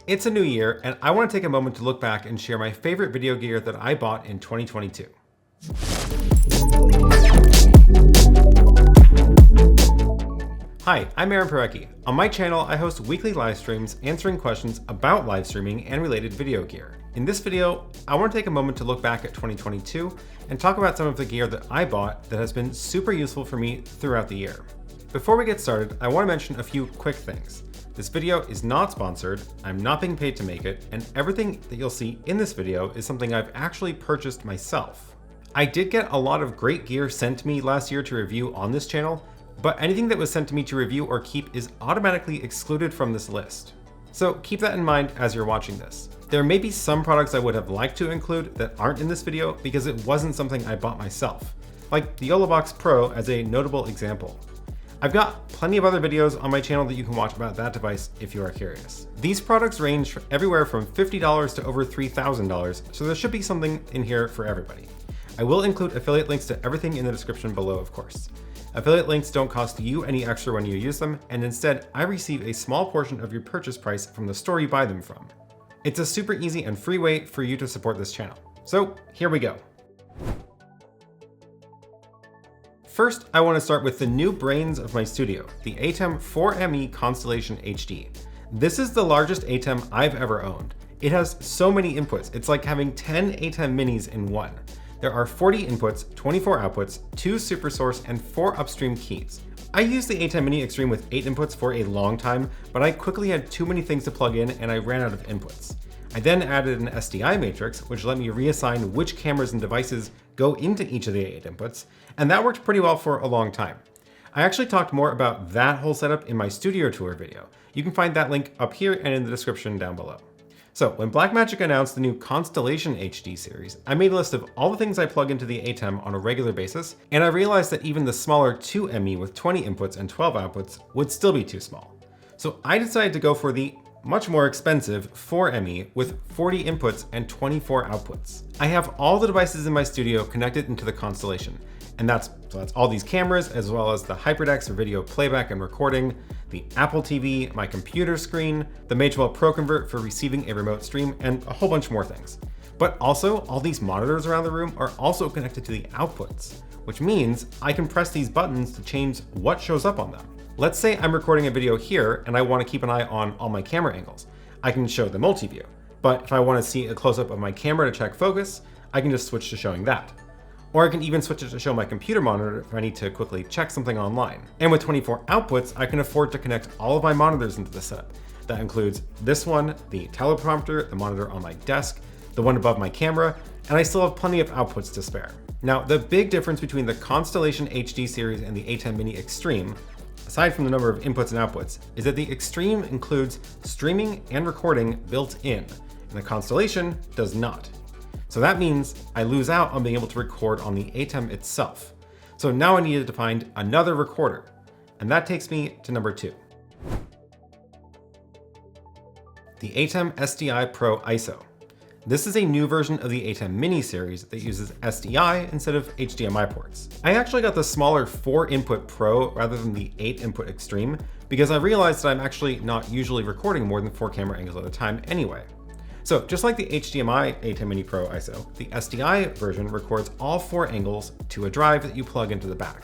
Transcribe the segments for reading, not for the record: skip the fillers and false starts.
It's a new year, and I want to take a moment to look back and share my favorite video gear that I bought in 2022. Hi, I'm Aaron Parecki. On my channel, I host weekly live streams answering questions about live streaming and related video gear. In this video, I want to take a moment to look back at 2022 and talk about some of the gear that I bought that has been super useful for me throughout the year. Before we get started, I want to mention a few quick things. This video is not sponsored, I'm not being paid to make it, and everything that you'll see in this video is something I've actually purchased myself. I did get a lot of great gear sent to me last year to review on this channel, but anything that was sent to me to review or keep is automatically excluded from this list. So keep that in mind as you're watching this. There may be some products I would have liked to include that aren't in this video because it wasn't something I bought myself, like the YoloBox Pro as a notable example. I've got plenty of other videos on my channel that you can watch about that device if you are curious. These products range everywhere from $50 to over $3,000, so there should be something in here for everybody. I will include affiliate links to everything in the description below, of course. Affiliate links don't cost you any extra when you use them, and instead, I receive a small portion of your purchase price from the store you buy them from. It's a super easy and free way for you to support this channel. So here we go. First, I want to start with the new brains of my studio, the ATEM 4ME Constellation HD. This is the largest ATEM I've ever owned. It has so many inputs, it's like having 10 ATEM minis in one. There are 40 inputs, 24 outputs, 2 super source, and 4 upstream keys. I used the ATEM Mini Extreme with 8 inputs for a long time, but I quickly had too many things to plug in and I ran out of inputs. I then added an SDI matrix, which let me reassign which cameras and devices go into each of the 8 inputs, and that worked pretty well for a long time. I actually talked more about that whole setup in my studio tour video. You can find that link up here and in the description down below. So when Blackmagic announced the new Constellation HD series, I made a list of all the things I plug into the ATEM on a regular basis, and I realized that even the smaller 2ME with 20 inputs and 12 outputs would still be too small. So I decided to go for the much more expensive 4ME with 40 inputs and 24 outputs. I have all the devices in my studio connected into the Constellation, and that's all these cameras, as well as the HyperDeck for video playback and recording, the Apple TV, my computer screen, the Mage-Well Pro Convert for receiving a remote stream, and a whole bunch more things. But also, all these monitors around the room are also connected to the outputs, which means I can press these buttons to change what shows up on them. Let's say I'm recording a video here and I want to keep an eye on all my camera angles. I can show the multi-view, but if I want to see a close-up of my camera to check focus, I can just switch to showing that. Or I can even switch it to show my computer monitor if I need to quickly check something online. And with 24 outputs, I can afford to connect all of my monitors into the setup. That includes this one, the teleprompter, the monitor on my desk, the one above my camera, and I still have plenty of outputs to spare. Now, the big difference between the Constellation HD series and the ATEM Mini Extreme, aside from the number of inputs and outputs, is that the Extreme includes streaming and recording built in, and the Constellation does not. So that means I lose out on being able to record on the ATEM itself. So now I needed to find another recorder, and that takes me to number 2. The ATEM SDI Pro ISO. This is a new version of the ATEM Mini series that uses SDI instead of HDMI ports. I actually got the smaller 4-input Pro rather than the 8-input Extreme because I realized that I'm actually not usually recording more than 4 camera angles at a time anyway. So just like the HDMI ATEM Mini Pro ISO, the SDI version records all 4 angles to a drive that you plug into the back.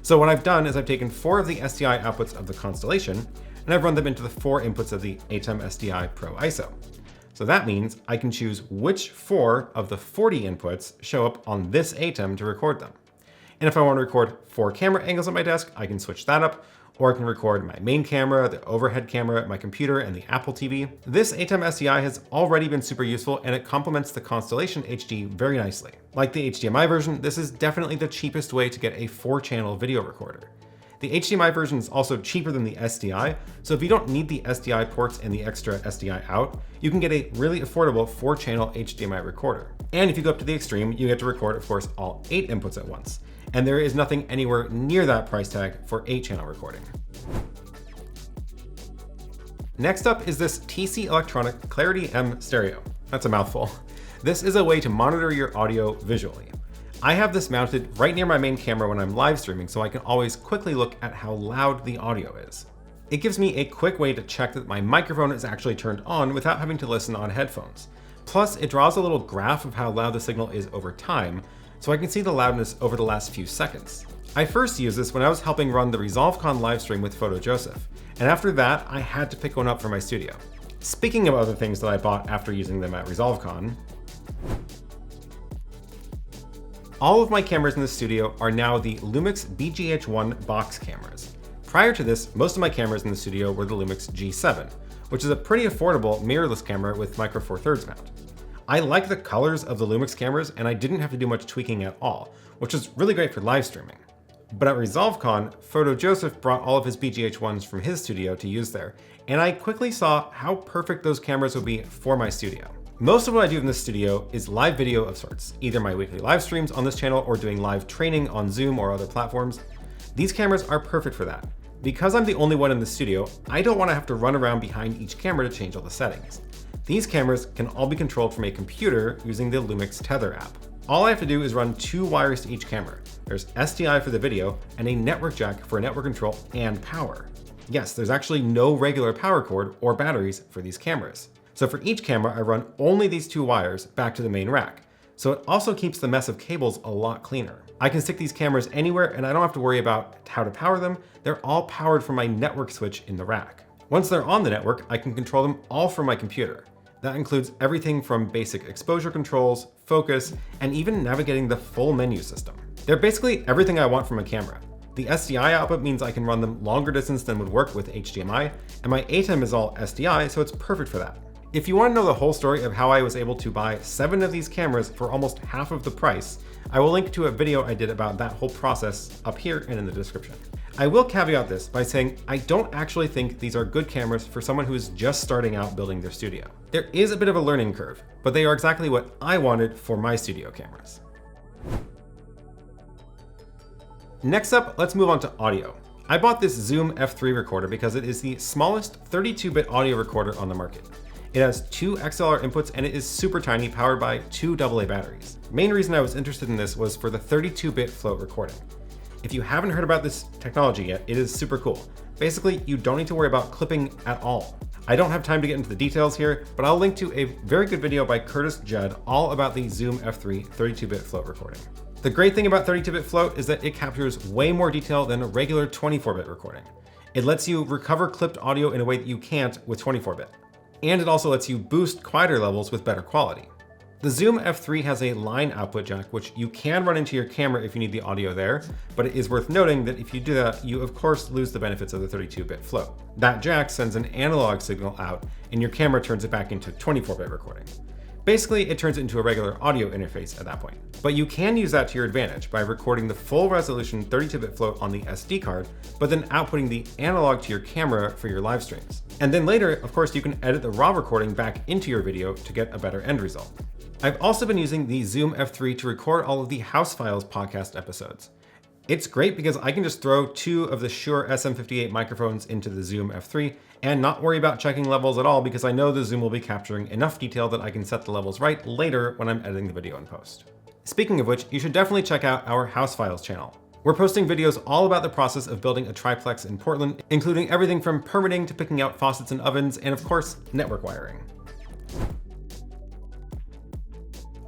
So what I've done is I've taken 4 of the SDI outputs of the Constellation and I've run them into the 4 inputs of the ATEM SDI Pro ISO. So that means I can choose which 4 of the 40 inputs show up on this ATEM to record them. And if I want to record 4 camera angles on my desk, I can switch that up, or I can record my main camera, the overhead camera, my computer, and the Apple TV. This ATEM SDI has already been super useful and it complements the Constellation HD very nicely. Like the HDMI version, this is definitely the cheapest way to get a 4-channel video recorder. The HDMI version is also cheaper than the SDI, so if you don't need the SDI ports and the extra SDI out, you can get a really affordable 4-channel HDMI recorder. And if you go up to the Extreme, you get to record, of course, all 8 inputs at once. And there is nothing anywhere near that price tag for 8-channel recording. Next up is this TC Electronic Clarity M Stereo. That's a mouthful. This is a way to monitor your audio visually. I have this mounted right near my main camera when I'm live streaming so I can always quickly look at how loud the audio is. It gives me a quick way to check that my microphone is actually turned on without having to listen on headphones. Plus, it draws a little graph of how loud the signal is over time, so I can see the loudness over the last few seconds. I first used this when I was helping run the ResolveCon livestream with Photo Joseph, and after that, I had to pick one up for my studio. Speaking of other things that I bought after using them at ResolveCon, all of my cameras in the studio are now the Lumix BGH-1 box cameras. Prior to this, most of my cameras in the studio were the Lumix G7, which is a pretty affordable mirrorless camera with micro four thirds mount. I like the colors of the Lumix cameras, and I didn't have to do much tweaking at all, which is really great for live streaming. But at ResolveCon, Photo Joseph brought all of his BGH-1s from his studio to use there, and I quickly saw how perfect those cameras would be for my studio. Most of what I do in this studio is live video of sorts, either my weekly live streams on this channel or doing live training on Zoom or other platforms. These cameras are perfect for that. Because I'm the only one in the studio, I don't want to have to run around behind each camera to change all the settings. These cameras can all be controlled from a computer using the Lumix Tether app. All I have to do is run 2 wires to each camera. There's SDI for the video and a network jack for network control and power. Yes, there's actually no regular power cord or batteries for these cameras. So for each camera, I run only these 2 wires back to the main rack. So it also keeps the mess of cables a lot cleaner. I can stick these cameras anywhere and I don't have to worry about how to power them. They're all powered from my network switch in the rack. Once they're on the network, I can control them all from my computer. That includes everything from basic exposure controls, focus, and even navigating the full menu system. They're basically everything I want from a camera. The SDI output means I can run them longer distance than would work with HDMI, and my ATEM is all SDI, so it's perfect for that. If you want to know the whole story of how I was able to buy 7 of these cameras for almost half of the price, I will link to a video I did about that whole process up here and in the description. I will caveat this by saying I don't actually think these are good cameras for someone who is just starting out building their studio. There is a bit of a learning curve, but they are exactly what I wanted for my studio cameras. Next up, let's move on to audio. I bought this Zoom F3 recorder because it is the smallest 32-bit audio recorder on the market. It has 2 XLR inputs and it is super tiny, powered by 2 AA batteries. Main reason I was interested in this was for the 32-bit float recording. If you haven't heard about this technology yet, it is super cool. Basically, you don't need to worry about clipping at all. I don't have time to get into the details here, but I'll link to a very good video by Judd all about the Zoom F3 32-bit float recording. The great thing about 32-bit float is that it captures way more detail than a regular 24-bit recording. It lets you recover clipped audio in a way that you can't with 24-bit. And it also lets you boost quieter levels with better quality. The Zoom F3 has a line output jack, which you can run into your camera if you need the audio there, but it is worth noting that if you do that, you of course lose the benefits of the 32-bit float. That jack sends an analog signal out, and your camera turns it back into 24-bit recording. Basically, it turns it into a regular audio interface at that point. But you can use that to your advantage by recording the full resolution 32-bit float on the SD card, but then outputting the analog to your camera for your live streams. And then later, of course, you can edit the raw recording back into your video to get a better end result. I've also been using the Zoom F3 to record all of the House Files podcast episodes. It's great because I can just throw 2 of the Shure SM58 microphones into the Zoom F3 and not worry about checking levels at all because I know the Zoom will be capturing enough detail that I can set the levels right later when I'm editing the video in post. Speaking of which, you should definitely check out our House Files channel. We're posting videos all about the process of building a triplex in Portland, including everything from permitting to picking out faucets and ovens, and of course, network wiring.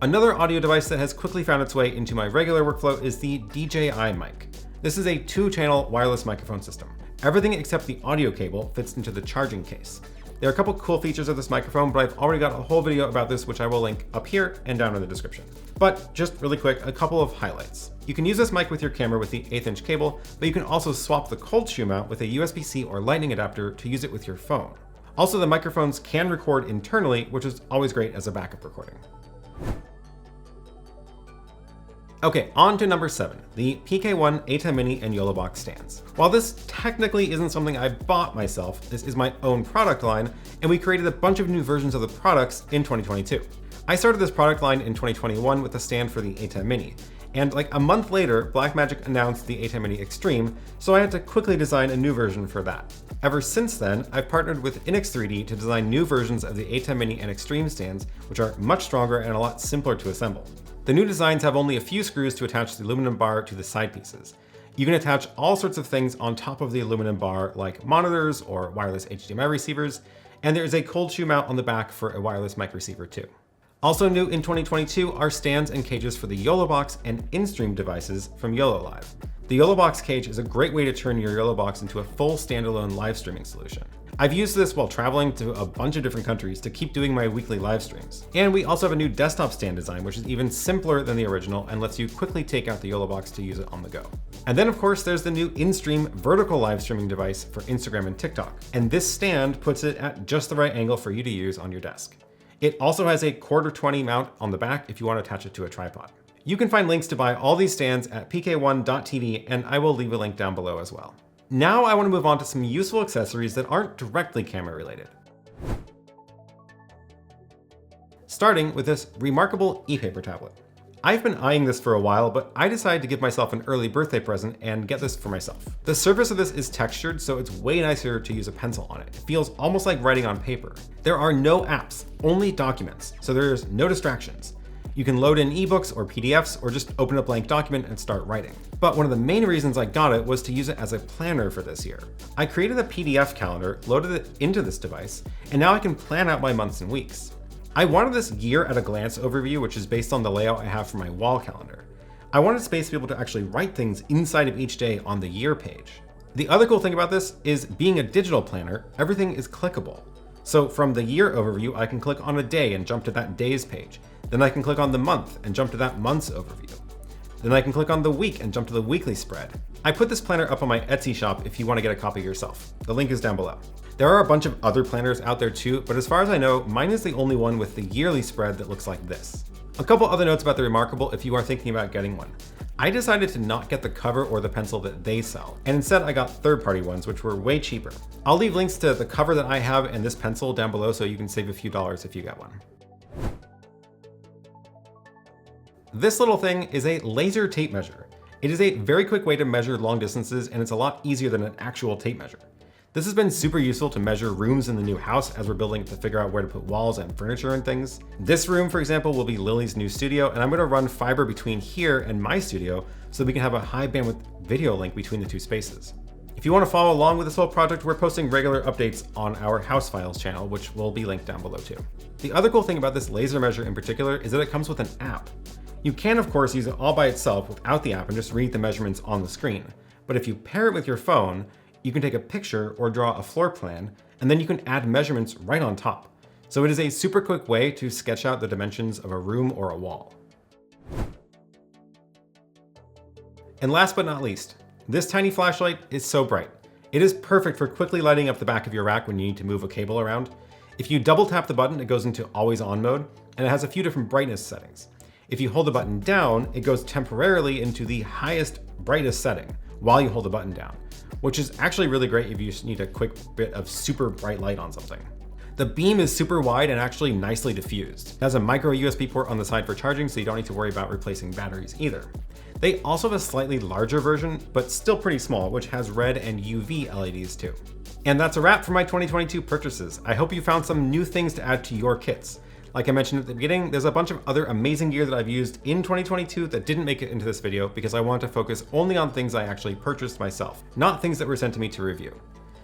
Another audio device that has quickly found its way into my regular workflow is the DJI Mic. This is a 2-channel wireless microphone system. Everything except the audio cable fits into the charging case. There are a couple cool features of this microphone, but I've already got a whole video about this, which I will link up here and down in the description. But just really quick, a couple of highlights. You can use this mic with your camera with the 1/8" cable, but you can also swap the cold shoe mount with a USB-C or lightning adapter to use it with your phone. Also, the microphones can record internally, which is always great as a backup recording. Okay, on to number 7, the PK1 ATEM Mini and YoloBox stands. While this technically isn't something I bought myself, this is my own product line, and we created a bunch of new versions of the products in 2022. I started this product line in 2021 with a stand for the ATEM Mini, and like a month later, Blackmagic announced the ATEM Mini Extreme, so I had to quickly design a new version for that. Ever since then, I've partnered with Inix3D to design new versions of the ATEM Mini and Extreme stands, which are much stronger and a lot simpler to assemble. The new designs have only a few screws to attach the aluminum bar to the side pieces. You can attach all sorts of things on top of the aluminum bar, like monitors or wireless HDMI receivers, and there is a cold shoe mount on the back for a wireless mic receiver too. Also new in 2022 are stands and cages for the YoloBox and in-stream devices from YoloLive. The YoloBox cage is a great way to turn your YoloBox into a full standalone live streaming solution. I've used this while traveling to a bunch of different countries to keep doing my weekly live streams. And we also have a new desktop stand design, which is even simpler than the original and lets you quickly take out the YoloBox to use it on the go. And then of course, there's the new in-stream vertical live streaming device for Instagram and TikTok. And this stand puts it at just the right angle for you to use on your desk. It also has a 1/4-20 mount on the back if you want to attach it to a tripod. You can find links to buy all these stands at PK1.tv, and I will leave a link down below as well. Now I want to move on to some useful accessories that aren't directly camera related. Starting with this remarkable e-paper tablet. I've been eyeing this for a while, but I decided to give myself an early birthday present and get this for myself. The surface of this is textured, so it's way nicer to use a pencil on it. It feels almost like writing on paper. There are no apps, only documents, so there's no distractions. You can load in ebooks or PDFs or just open a blank document and start writing. But one of the main reasons I got it was to use it as a planner for this year. I created a PDF calendar, loaded it into this device, and now I can plan out my months and weeks. I wanted this year at a glance overview, which is based on the layout I have for my wall calendar. I wanted space to be able to actually write things inside of each day on the year page. The other cool thing about this is being a digital planner, everything is clickable. So from the year overview, I can click on a day and jump to that day's page. Then I can click on the month and jump to that month's overview. Then I can click on the week and jump to the weekly spread. I put this planner up on my Etsy shop if you want to get a copy yourself. The link is down below. There are a bunch of other planners out there too, but as far as I know, mine is the only one with the yearly spread that looks like this. A couple other notes about the Remarkable if you are thinking about getting one. I decided to not get the cover or the pencil that they sell, and instead I got third-party ones, which were way cheaper. I'll leave links to the cover that I have and this pencil down below so you can save a few dollars if you get one. This little thing is a laser tape measure. It is a very quick way to measure long distances, and it's a lot easier than an actual tape measure. This has been super useful to measure rooms in the new house as we're building to figure out where to put walls and furniture and things. This room, for example, will be Lily's new studio, and I'm going to run fiber between here and my studio so we can have a high bandwidth video link between the two spaces. If you want to follow along with this whole project, we're posting regular updates on our House Files channel, which will be linked down below too. The other cool thing about this laser measure in particular is that it comes with an app. You can, of course, use it all by itself without the app and just read the measurements on the screen. But if you pair it with your phone, you can take a picture or draw a floor plan, and then you can add measurements right on top. So it is a super quick way to sketch out the dimensions of a room or a wall. And last but not least, this tiny flashlight is so bright. It is perfect for quickly lighting up the back of your rack when you need to move a cable around. If you double tap the button, it goes into always on mode, and it has a few different brightness settings. If you hold the button down, it goes temporarily into the highest, brightest setting while you hold the button down, which is actually really great if you just need a quick bit of super bright light on something. The beam is super wide and actually nicely diffused. It has a micro USB port on the side for charging, so you don't need to worry about replacing batteries either. They also have a slightly larger version, but still pretty small, which has red and UV LEDs too. And that's a wrap for my 2022 purchases. I hope you found some new things to add to your kits. Like I mentioned at the beginning, there's a bunch of other amazing gear that I've used in 2022 that didn't make it into this video because I wanted to focus only on things I actually purchased myself, not things that were sent to me to review.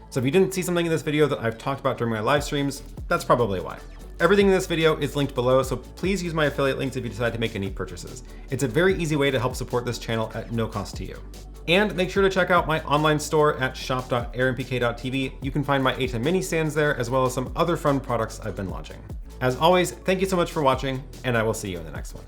So if you didn't see something in this video that I've talked about during my live streams, that's probably why. Everything in this video is linked below, so please use my affiliate links if you decide to make any purchases. It's a very easy way to help support this channel at no cost to you. And make sure to check out my online store at shop.aaronpk.tv. You can find my ATEM mini stands there, as well as some other fun products I've been launching. As always, thank you so much for watching, and I will see you in the next one.